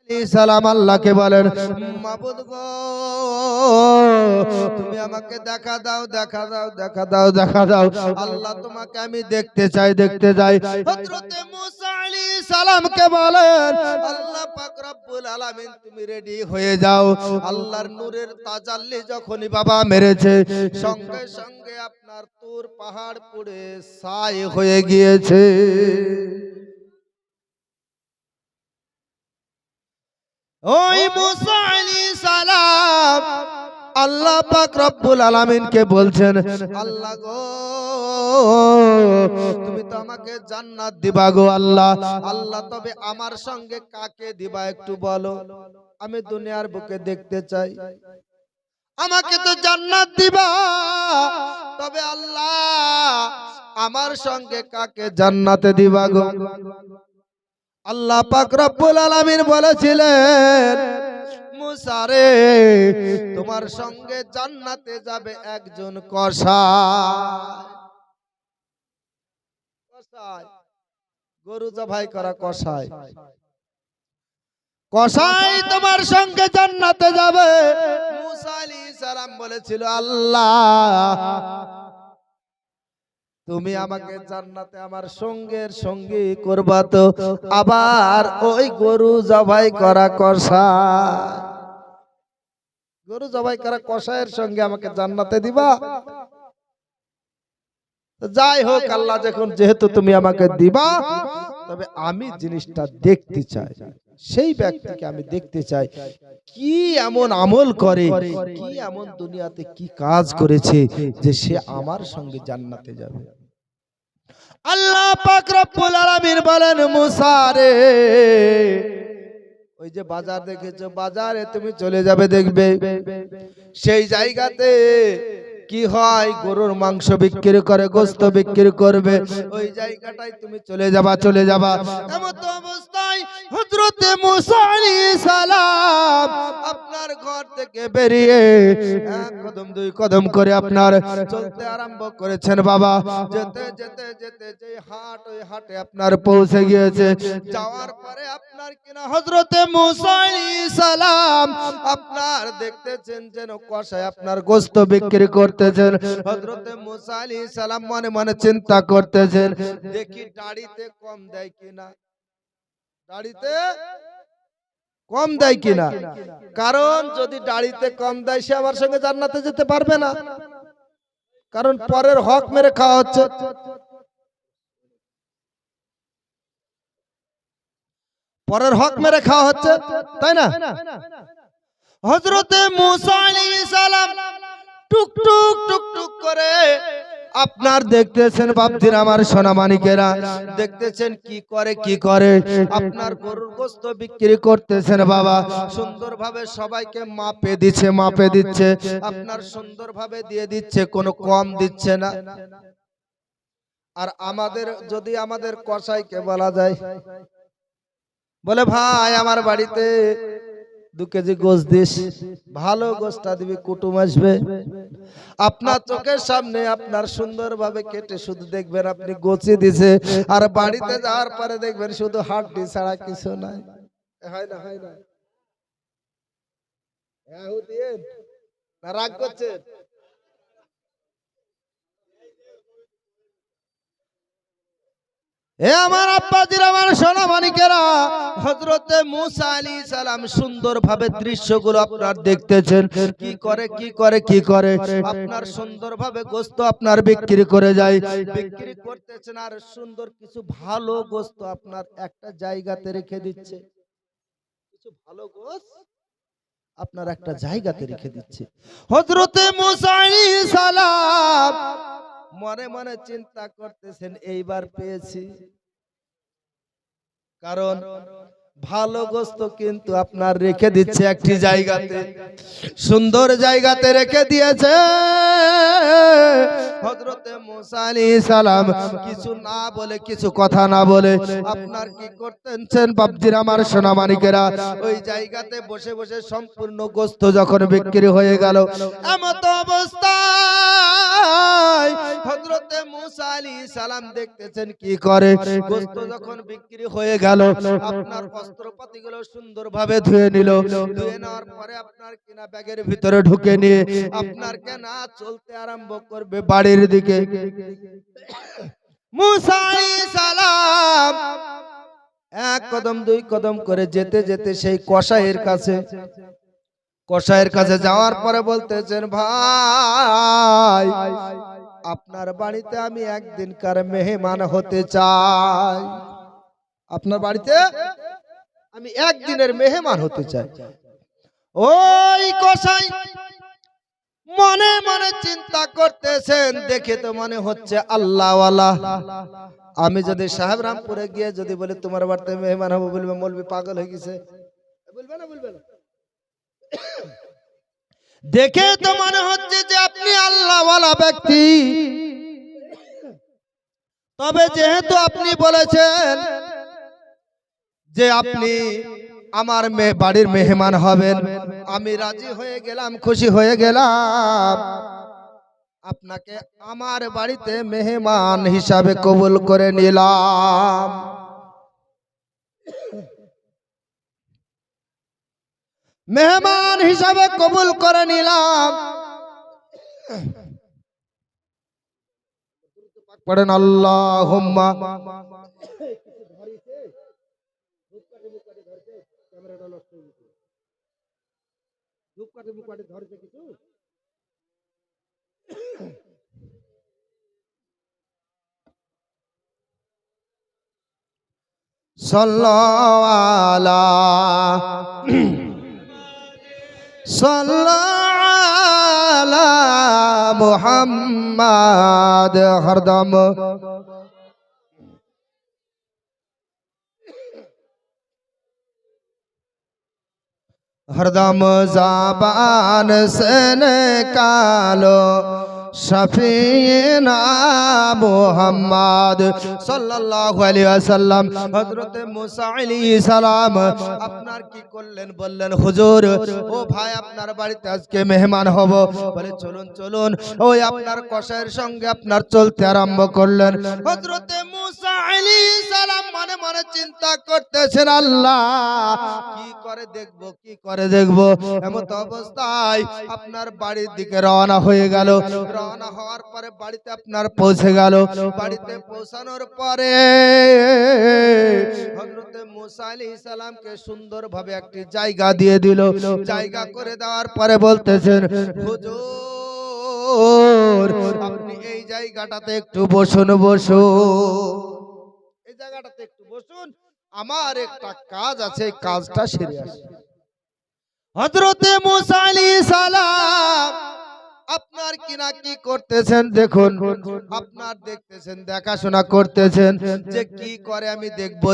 সালাম আল্লাহকে বলেন, মাবুদ গো তুমি আমাকে দেখা দাও, দেখা দাও, দেখা দাও, দেখা দাও। আল্লাহ তোমাকে আমি দেখতে চাই, দেখতে চাই। হযরতে মুসা আলাইহিস সালামকে বলেন, আল্লাহ পাক রব্বুল আলামিন তুমি রেডি হয়ে যাও। আল্লাহর নূরের তাজাল্লি যখনই বাবা মেরেছে, সঙ্গে সঙ্গে আপনার তুর পাহাড় পুড়ে ছাই হয়ে গিয়েছে। ওই মুসা আলাইহিস সালাম আল্লাহ পাক রব্বুল আলামিনকে বলছেন, আল্লাহ গো তুমি তো আমাকে জান্নাত দিবা গো আল্লাহ। আল্লাহ তবে আমার সঙ্গে কাকে দিবা একটু বলো, আমি দুনিয়ার বুকে দেখতে চাই। আমাকে তো জান্নাত দিবা, তবে আল্লাহ আমার সঙ্গে কাকে জান্নাতে দিবা গো? আল্লাহ পাক রব্বুল আলামিন বলেছিলেন, মুসা রে তোমার সঙ্গে জান্নাতে যাবে একজন কসাই, গরু জবাই করা কসাই। কসাই তোমার সঙ্গে জান্নাতে যাবে। মুসা আলাইহিস সালাম বলেছিল, আল্লাহ তুমি আমাকে জান্নাতে আমার সঙ্গের সঙ্গী করবা তো আবার ওই গরু জবাই করা কসাই, গরু জবাই করা কসাইয়ের সঙ্গে আমাকে জান্নাতে দিবা? যাই হোক আল্লাহ, যখন যেহেতু তুমি আমাকে দিবা, তবে আমি জিনিসটা দেখতে চাই, সেই ব্যক্তিকে আমি দেখতে চাই কি এমন আমল করে, কি এমন দুনিয়াতে কি কাজ করেছে যে সে আমার সঙ্গে জান্নাতে যাবে। আল্লাহ পাক রব্বুল আলামিন বলেন, মুসা রে ওই যে বাজার দেখেছো, বাজারে তুমি চলে যাবে, দেখবে সেই জায়গাতে কি হয়, গরুর মাংস বিক্রি করে, গোশত বিক্রি করবে, ওই জায়গাটায় তুমি চলে যাবা, চলে যাবা। এমন তো অবস্থায় হযরতে মুসা আলাইহিস সালাম আপনার ঘর থেকে বেরিয়ে এক কদম দুই কদম করে আপনার চলতে আরম্ভ করেছেন বাবা। যেতে যেতে যেতে যে হাট, ওই হাটে আপনার পৌঁছে গিয়েছে। যাওয়ার পরে আপনার কিনা হযরতে মুসা আলাইহিস সালাম আপনার দেখতেছেন যেন কসাই আপনার গোশত বিক্রি করতেছেন। হযরতে মুসা আলাইহিস সালাম মনে মনে চিন্তা করতেছেন, দেখি দাড়িতে কম দেয় কিনা, দাড়িতে কম দেয় কিনা। কারণ যদি দাড়িতে কম দেয় সে আমার সঙ্গে জান্নাতে যেতে পারবে না, কারণ পরের হক মেরে খাওয়া হচ্ছে। পরের হক মেরে খাওয়া হচ্ছে, তাই না? হযরতে মুসা আলাইহিস সালাম টুক টুক টুক টুক করে আপনার দেখতেছেন, বাপজির আমার সোনা মানিকেরা দেখতেছেন কি করে, কি করে আপনার গরুর গোশত বিক্রি করতেছেন বাবা। সুন্দরভাবে সবাইকে মাপে দিচ্ছে, মাপে দিচ্ছে, আপনার সুন্দরভাবে দিয়ে দিচ্ছে, কোনো কম দিচ্ছে না। আর আমাদের যদি আমাদের কসাইকে বলা যায়, বলে ভাই আমার বাড়িতে 2 কেজি গোশ দিস, ভালো গোশটা দিবি, কুটুম আসবে, আপনার চোখের সামনে আপনার সুন্দরভাবে কেটে শুধু দেখবেন আপনি গোছি দিছে, আর বাড়িতে যাওয়ার পরে দেখবেন শুধু হাড্ডি ছাড়া কিছু নাই। হয় না, হয় না? রাগ করছেন? এ আমার আব্বাজির আমার সোনা মানিকেরা, হযরতে মুসা আলাইহিস সালাম সুন্দরভাবে দৃশ্যগুলো আপনার দেখতেছেন, কি করে, কি করে, কি করে আপনার সুন্দরভাবে গোশত আপনার বিক্রি করে যায়, বিক্রি করতেছেন, আর সুন্দর কিছু ভালো গোশত আপনার একটা জায়গাতে রেখে দিচ্ছে, কিছু ভালো গোশত আপনার একটা জায়গাতে রেখে দিচ্ছে। হযরতে মুসা আলাইহিস সালাম মনে মনে চিন্তা করতেছেন, এইবার পেয়েছি। কারণ ভালো গোশত কিন্তু আপনার রেখে দিচ্ছে একটি জায়গাতে, সুন্দর জায়গাতে রেখে দিয়েছে। হযরতে মুসা আলাইহিস সালাম কিছু না বলে, কিছু কথা না বলে আপনার কি করতেছেন বাপজির আমার সোনা মানিকেরা, ওই জায়গাতে বসে বসে সম্পূর্ণ গোশত যখন বিক্রি হয়ে গেল, এমত অবস্থায় হযরতে মুসা আলাইহিস সালাম দেখতেছেন কি করে, গোশত যখন বিক্রি হয়ে গেল আপনার বস্ত্রপাতিগুলো সুন্দরভাবে ধুয়ে নিল, ধুয়ে নেওয়ার পরে আপনার কিনা ব্যাগের ভিতরে ঢুকে নিয়ে আপনার কেনা চলতে আরম্ভ করবে বাড়ির দিকে। মুসা আলাইহিস সালাম এক কদম দুই কদম করে যেতে যেতে সেই কসাইয়ের কাছে যাওয়ার পরে বলতেছেন, ভাই আপনার বাড়িতে আমি একদিনকার মেহমান হতে চাই, আপনার বাড়িতে আমি একদিনের মেহমান হতে চাই। ওই কসাই মনে মনে চিন্তা করতেছেন, দেখে তো মনে হচ্ছে আল্লাহওয়ালা, আমি যদি সাহেবরামপুরে গিয়ে যদি বলি তোমার বাড়িতে মেহমান হবো, বলবে মৌলবি পাগল হয়ে গেছে, বলবে না? বলবে না? দেখে তো মনে হচ্ছে যে আপনি আল্লাহওয়ালা ব্যক্তি, তবে যেহেতু আপনি বলেছেন যে আপনি আমার বাড়ির মেহমান হবেন, আমি রাজি হয়ে গেলাম, খুশি হয়ে গেলাম, আপনাকে আমার বাড়িতে মেহমান হিসাবে কবুল করে নিলাম। মেহমান হিসাবে কবুল করে নিলাম। পড়েন আল্লাহুম্মা। সাল্লাল্লাহু মুহাম্মাদ হরদম हरदम ज़बान से निकालो शफीना मुहम्मद सल्लल्लाहु अलैहि वसल्लम। हजरत मूसा अलैहिस सालाम আপনার কি করলেন, বললেন হুজুর ও ভাই আপনার বাড়িতে আজকে মেহমান হব, বলে চলুন চলুন। ওই আপনার কসাইয়ের সঙ্গে আপনার চলতে আরম্ভ করলেন। হজরত मूसा अलैहिस সালাম মনে মনে চিন্তা করতেছেন, আল্লাহ কি করে দেখবো, কি করে দেখবো। এমত অবস্থায় আপনার বাড়ির দিকে রওনা হয়ে গেল। রওনা হওয়ার পরে বাড়িতে আপনার পৌঁছে গেল। বাড়িতে পৌঁছানোর পরে হযরত মুসা আলাইহিস সালামকে সুন্দরভাবে একটি জায়গা দিয়ে দিল। জায়গা করে দেওয়ার পরে বলতেছেন, হুজুর আপনি এই জায়গাটাতে একটু বসুন, এই জায়গাটাতে একটু বসুন, আমার একটা কাজ আছে, কাজটা সেরে আসি। হযরতে মুসা আলাইহিস সালাম আপনার কিনা কি করতেছেন দেখুন, আপনার দেখতেছেন, দেখাশোনা করতেছেন যে কি করে আমি দেখবো।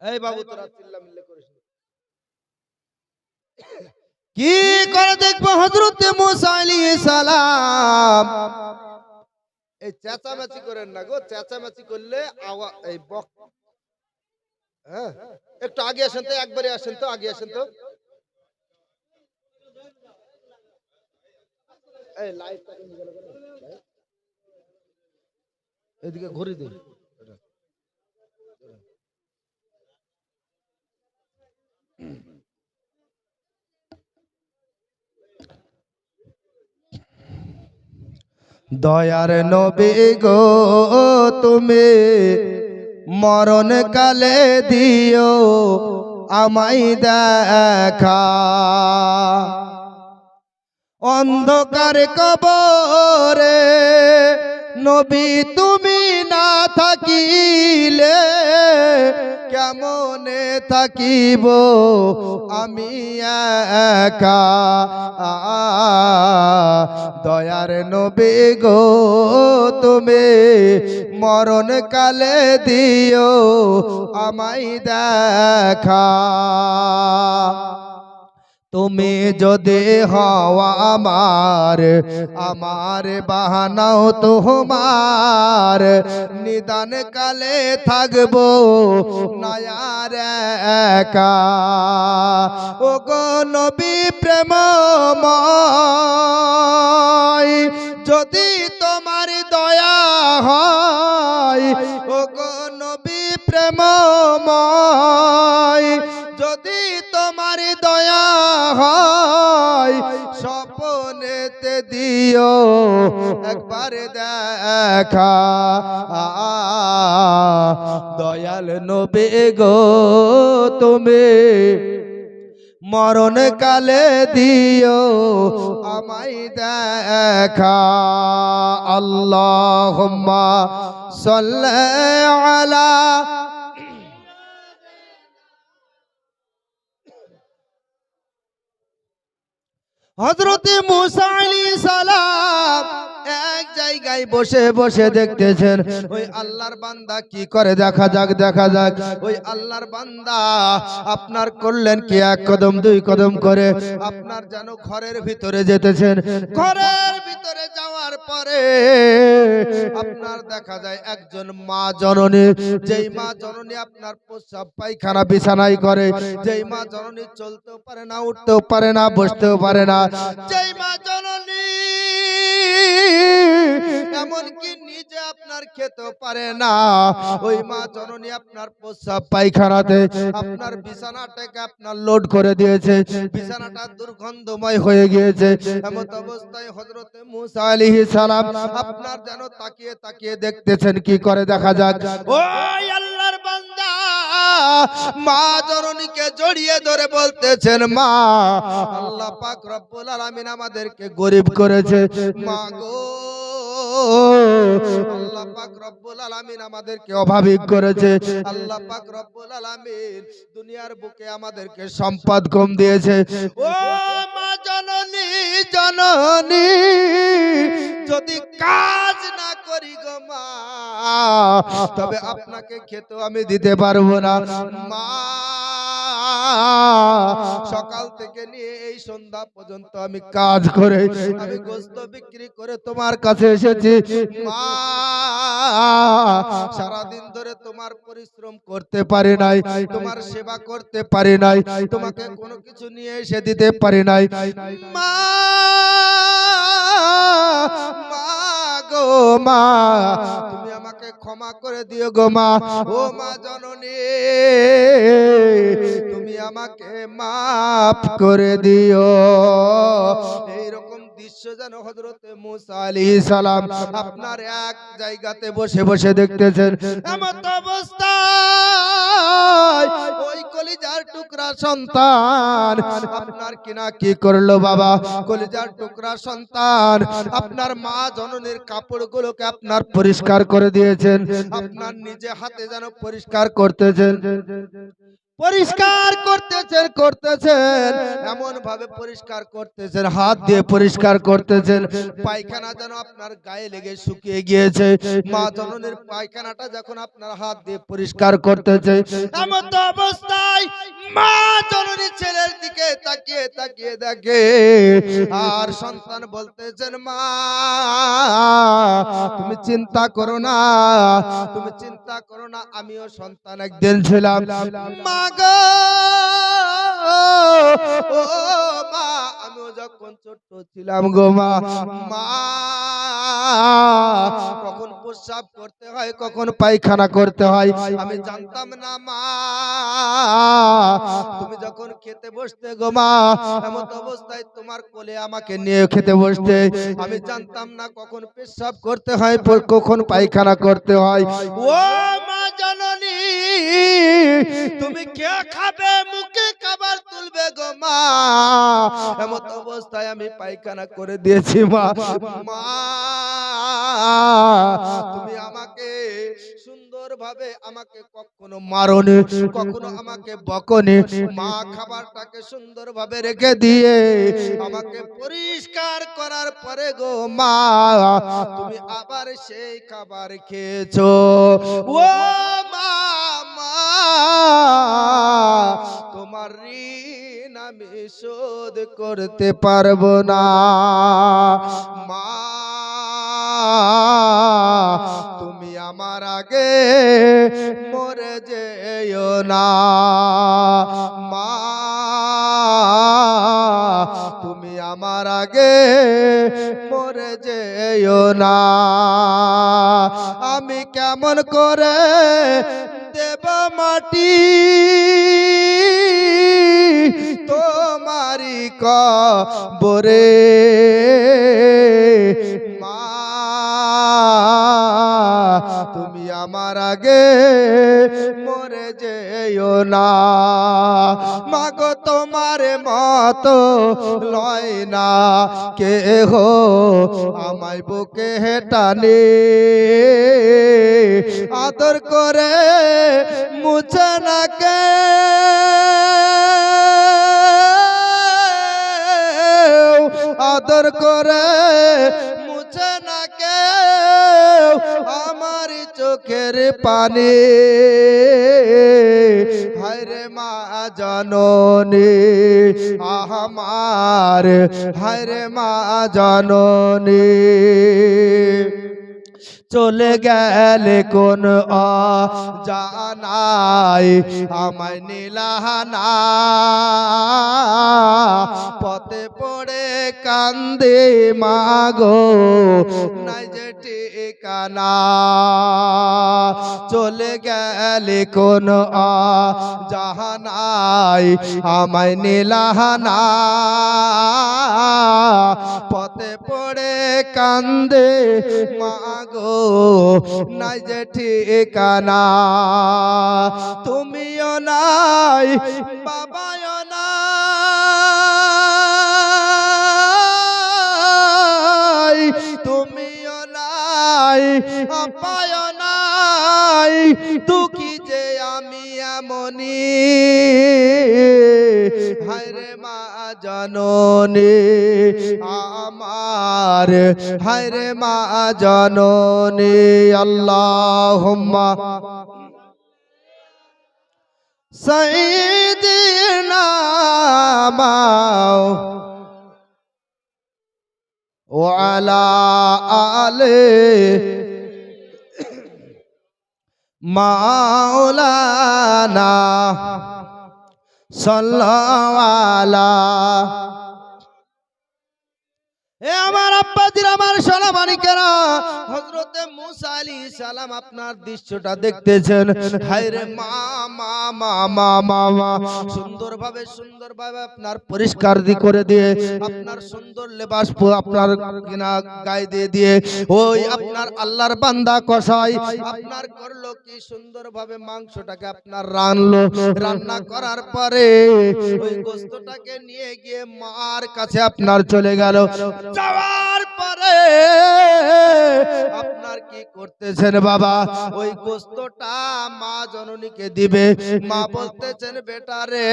এই বাবু তোরা চিল্লামিল্লা করিস না, কি করে দেখবো। হযরতে মুসা আলাইহিস সালাম এই চেঁচামেচি করেন না গো, চেঁচামেচি করলে এই বক, হ্যাঁ একটু আগে আসেন তো, একবারে আসেন তো, আগে আসেন তো। এই লাইটটা কেন গেল, এদিকে ঘুরে দিন। দয়ার নবী গো তুমি মরণ কালে দিও আমায় দেখা, অন্ধকার কবরে নবী তুমি না থাকিলে কেমনে থাকিব আমি একা। দয়ার নবী গো তুমি মরণ কালে দিও আমায় দেখা। তুমি যদি হওয়া আমার আমার বাহানাও তোমার নিদান কালে থাকবো নায়ার একা ও গো নবী প্রেমময় যদি তোমার দয়া হয় ও গো নবী প্রেমময় যদি তোমার দয়া হয় স্বপ্নেতে দিও একবার দেখা দয়াল নবী গো তুমি মরণ কালে দিও আমায় দেখা আল্লাহুম্মা সাল্লি আলা হযরতে মুসা আলাইহিস সালাম এক জায়গায় বসে বসে দেখতেছেন ওই আল্লাহর বান্দা কি করে দেখা যাক ওই আল্লাহর বান্দা আপনার করলেন কি এক কদম দুই কদম করে আপনার যেন ঘরের ভিতরে যেতেছেন ঘরের ভিতরে যাওয়ার পরে আপনার দেখা যায় একজন মা জননী যেই মা জননী আপনার প্রস্রাব পায়খানা বিছানায় করে যেই মা জননী চলতেও পারে না উঠতেও পারে না বসতেও পারে না যেই মা জননী এমনকি নিজে আপনার খেতেও পারে না ওই মা জননী আপনার প্রস্রাব পায়খানাতে আপনার বিছানাটাকে আপনার লোড করে দিয়েছে বিছানাটা দুর্গন্ধময় হয়ে গিয়েছে এমন অবস্থায় হযরতে মুসা আলাইহিস সালাম আপনার যেন তাকিয়ে তাকিয়ে দেখতেছেন কি করে দেখা যাক ওই আল্লাহর বান্দা মা জননীকে জড়িয়ে ধরে বলতেছেন মা আল্লাহ পাক রব্বুল আলামিন আমাদেরকে গরিব করেছে মা গো আল্লাহ পাক রব্বুল আলামিন আমাদেরকে অভাবী করেছে আল্লাহ পাক রব্বুল আলামিন দুনিয়ার বুকে আমাদেরকে সম্পদ কম দিয়েছে ও মা জননী জননী যদি কাজ না করি গো মা তবে আপনাকে খেতেও আমি দিতে পারবো না মা সকাল থেকে নিয়ে এই সন্ধ্যা পর্যন্ত আমি কাজ করে আমি গোশত বিক্রি করে তোমার কাছে এসেছি মা সারা দিন ধরে তোমার পরিশ্রম করতে পারি নাই তোমার সেবা করতে পারি নাই তোমাকে কোনো কিছু নিয়ে এসে দিতে পারি নাই মা গো মা তুমি আমাকে ক্ষমা করে দিও গো মা ও মা জননী তুমি আমাকে মাফ করে দিও এইরকম দৃশ্য যেন হযরতে মুসা আলাইহিস সালাম আপনার এক জায়গাতে বসে বসে দেখতেছেন এমন অবস্থায় ওই কলিজার টুকরা সন্তান আপনার কিনা কি করলো বাবা কলিজার টুকরা সন্তান আপনার মা জননীর কাপড়গুলোকে আপনার পরিষ্কার করে দিয়েছেন আপনার নিজে হাতে যেন পরিষ্কার করতেছেন করতেছেন এমন ভাবে পরিষ্কার করতেছেন হাত দিয়ে পরিষ্কার করতেছেন পায়খানা যেন আপনার গায়ে লেগে শুকিয়ে গিয়েছে মা জননীর পায়খানাটা যখন আপনার হাত দিয়ে পরিষ্কার করতেছে এমন তো অবস্থায় মা জননী ছেলের দিকে তাকিয়ে তাকিয়ে দেখে আর সন্তান বলতেছেন মা তুমি চিন্তা করো না আমিও সন্তান একদিন ছিলাম মা গো ও মা আমিও যখন ছোট ছিলাম গো মা কখন প্রস্রাব করতে হয় কখন পায়খানা করতে হয় আমি জানতাম না মা তুমি যখন খেতে বসতে গো মা এমন অবস্থায় তোমার কোলে আমাকে নিয়ে খেতে বসতে আমি জানতাম না কখন প্রস্রাব করতে হয় কখন পায়খানা করতে হয় ও মা জননী তুমি কে খাবে মুখে খাবার তুলবে গো মা এমন অবস্থায় আমি পায়খানা করে দিয়েছি মা তুমি আমাকে সুন্দরভাবে আমাকে কখনো মারোনি কখনো আমাকে বকনি মা খাবারটাকে সুন্দরভাবে রেখে দিয়ে আমাকে পরিষ্কার করার পরে গো মা তুমি আবার সেই খাবার খেয়েছো ও মা তোমার ঋণ আমি শোধ করতে পারবো না। মা তুমি আমার আগে মরে যেও না। মা তুমি আমার আগে মরে যেও না। আমি কেমন করে দেব মাটি তোমারি কবরে। মা তুমি আমার আগে মরে যেও না। মাগো তোমার মতো লয় না কেহ আমায় বুকে টানে, আদর করে মুছে না কে আদর করে মুছে না কে আমার চোখের পানি। হায়রে মা জননী আমার, হায়রে মা জননী। চলে গেলে কোন অজানাই আমায় নিলাহানা, পথে পড়ে কান্দে মাগো নাই যে ঠিকানা। চলে গেলে কোন অজানাই আমায় নিলাহানা, পথে পড়ে কান্দে মাগো নাই যে ঠিকানা। তুমিও নাই বাবাও নাই, তুমিও নাই আপায়ও নাই, দুঃখী যে আমি এমনি। হায়রে মা জননী আমার, হায়রে মা জননী। আল্লাহুম্মা সাইয়্যিদিনা ওয়া আলা আলি মাওলানা সাল্লাল্লাহু আলা। এ আমার আব্বাজির, আমার সোনামানিকেরা, হযরতে মুসা আলাইহিস সালাম আপনার দৃশ্যটা দেখতেছেন। হায়রে মা মা মা মা মা মা সুন্দরভাবে আপনার পরিষ্কার করে দিয়ে, আপনার সুন্দর লেবাস আপনার কিনা গায়ে দিয়ে দিয়ে ওই আপনার আল্লাহর বান্দা কসাই আপনার করলো কি সুন্দরভাবে মাংসটাকে আপনার রান্না করার পরে ওই গোশতটাকে নিয়ে গিয়ে মার কাছে আপনার চলে গেল। যাওয়ার পরে আপনার কি করতেছেন বাবা, ওই গোশতটা মা জননীকে দিবে। মা বলতেছেন বেটা রে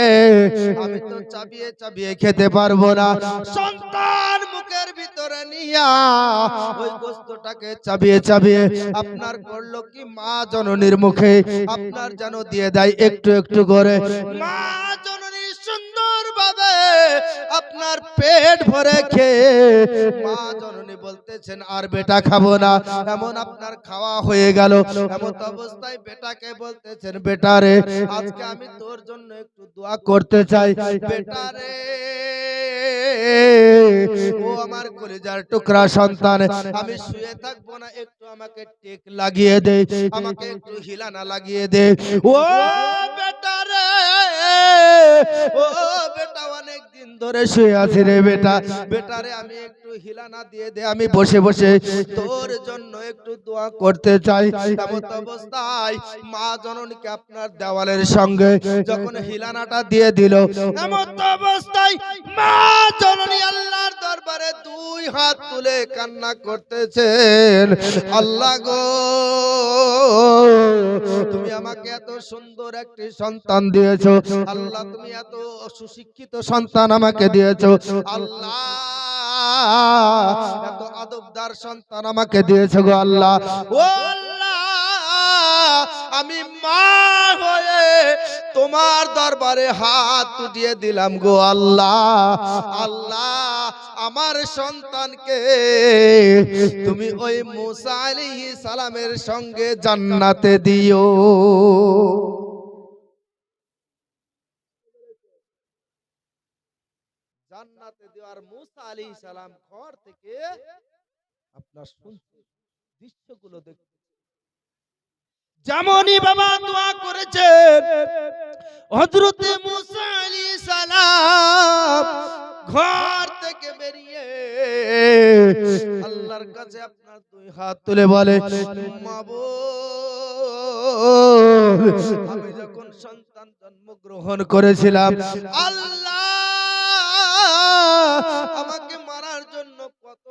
আমি তো চাবিয়ে চাবিয়ে খেতে পারবো না। সন্তান মুখের ভিতরে নিয়া ওই গোশতটাকে চাবিয়ে চাবিয়ে আপনার করলো কি মা জননীর মুখে আপনার যেন দিয়ে দেয় একটু একটু করে। মা জননী সুন্দর ভাবে আপনার পেট ভরে খেয়ে মা জননী বলতেছেন আর বেটা খাবো না। এমন আপনার খাওয়া হয়ে গেল। এমন অবস্থায় বেটাকে বলতেছেন বেটা রে আজকে আমি তোর জন্য একটু দোয়া করতে চাই। বেটা রে ও আমার কলিজার টুকরা সন্তান, আমি শুয়ে থাকবো না, একটু আমাকে টেক লাগিয়ে দে, আমাকে একটু হিলানা লাগিয়ে দে। ও বেটা রে, ও বেটা অনেক দিন ধরে শুয়ে আছি রে বেটা, বেটা রে আমি একটু হিলানা দিয়ে দে, আমি বসে বসে তোর জন্য একটু দোয়া করতে চাই। এমন অবস্থায় মা জননীকে আপনার দেওয়ালের সঙ্গে যখন হিলানাটা দিয়ে দিল, এমন অবস্থায় মা জননী আল্লাহর দরবারে দুই হাত তুলে কান্না করতেছেন, আল্লাহ গো তুমি আমাকে এত সুন্দর একটি সন্তান দিয়েছো, আল্লাহ তুমি এত সুশিক্ষিত সন্তান আমাকে দিয়েছো, আল্লাহ এত আদবদার সন্তান আমাকে দিয়েছো গো আল্লাহ। ও আল্লাহ আমি মা হয়ে তোমার দরবারে হাত উঠিয়ে দিলাম গো আল্লাহ। আল্লাহ আমার সন্তানকে তুমি ওই মুসা আলাইহিস সালামের সঙ্গে জান্নাতে দিও। জান্নাতে দেওয়ার মুসা আলাইহিস সালাম ঘর থেকে আপনার শুনছে দৃশ্যগুলো দেখতে, যেমনই বাবা দোয়া করেছেন হযরত মুসা আলাইহিস সালাম ঘর থেকে বেরিয়ে আল্লাহর কাছে আপনার দুই হাত তুলে বলে, মাবুদ আমি যখন সন্তান জন্মগ্রহণ করেছিলাম আল্লাহ আমাকে মারার জন্য কত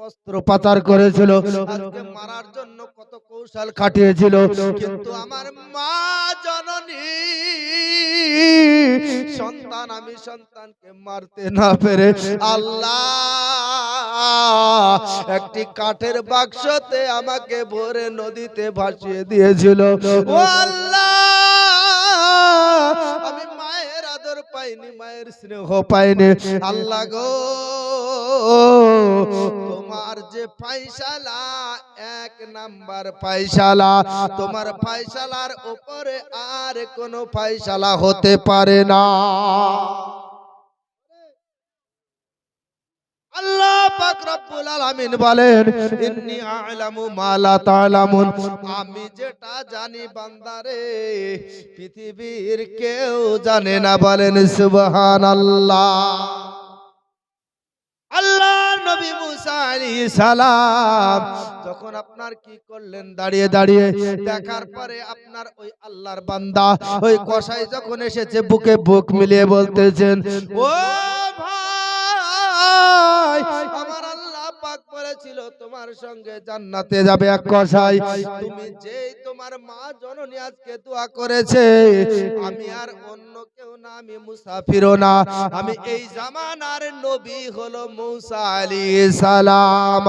অস্ত্র পাচার করেছিল, আজকে মারার জন্য কত কৌশল খাটিয়েছিল, কিন্তু আমার মা জননী সন্তান আমি সন্তানকে মারতে না পেরে আল্লাহ একটি কাঠের বাক্সতে আমাকে ভরে নদীতে ভাসিয়ে দিয়েছিল। ও আল্লাহ আমি মায়ের আদর পাইনি, মায়ের স্নেহ পাইনি। আল্লাহ গো তোমার যে ফায়সালা এক নাম্বার ফায়সালা, তোমার ফায়সালার উপরে আর কোনো ফায়সালা হতে পারে না। আল্লাহ পাক রব্বুল আলামিন বলেন, ইন্নী আ'লামু মা লা তা'লামুন, আমি যেটা জানি বান্দারে পৃথিবীর কেউ জানে না। বলেন সুবহানাল্লাহ। আল্লাহ নবী মুসা আলাইহিস সালাম যখন আপনার কি করলেন, দাঁড়িয়ে দাঁড়িয়ে দেখার পরে আপনার ওই আল্লাহর বান্দা ওই কসাই যখন এসেছে বুকে বুক মিলিয়ে বলতেছেন, ও ভাই আমার আল্লাহ পাক বলেছিল তোমার সঙ্গে জান্নাতে যাবে এক কসাই, তুমি যেই তোমার মা জননী আজকে দোয়া করেছে, আমি আর অন্য কেউ না, আমি মুসাফিরও না, আমি এই জামানার নবী হলো মুসা আলাইহিস সালাম।